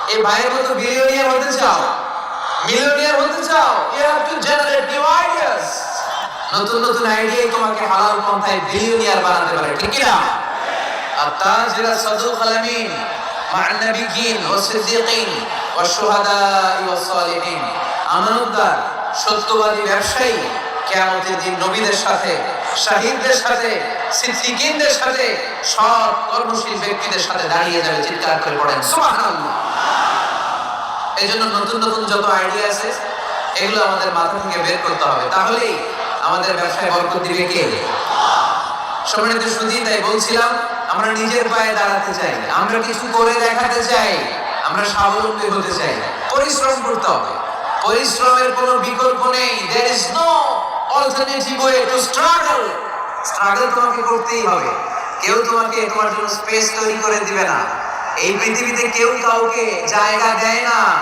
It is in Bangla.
এই ভাইয়ের মতো বিলিয়নিয়ার হতে চাও, মিলিয়নিয়ার হতে চাও, you have to generate new ideas. নতুন নতুন আইডিয়াই তোমাকে হালাল পন্থায় বিলিয়নিয়ার বানাতে পারে, ঠিক কি না? আত-তাজির সাদুক আল-আমিন মা'আন নাবিয়্যিন ওয়াস সিদ্দীকিন ওয়াশ শুহাদা'i ওয়াস সালিহিন। আমানতদার সত্যবাদী ব্যবসায়ী কিয়ামতের দিন নবীদের সাথে, শাহীদদের সাথে, সিদ্দীকিনদের সাথে, সৎ কর্মশীল ব্যক্তিদের সাথে দাঁড়িয়ে যাবে। চিৎকার করে পড়েন সুবহানাল্লাহ। এইজন্য নতুন নতুন যত আইডিয়া আছে এগুলো আমাদের মাথা থেকে বের করতে হবে, তাহলেই আমাদের ব্যবসায় বরকত দিবে কে? সম্মানিত সুধী, তাই বলছিলাম আমরা নিজের পায়ে দাঁড়াতে চাই, আমরা কিছু করে দেখাতে চাই, আমরা স্বাবলম্বী হতে চাই। পরিশ্রম করতে হবে, পরিশ্রমের কোনো বিকল্প নেই। there is no alternative way to struggle. Struggle তোমাকে করতেই হবে। কেউ তোমাকে তোমার জন্য স্পেস তৈরি করে দিবে না। এই পৃথিবীতে কেউ কাউকে জায়গা দেয় না।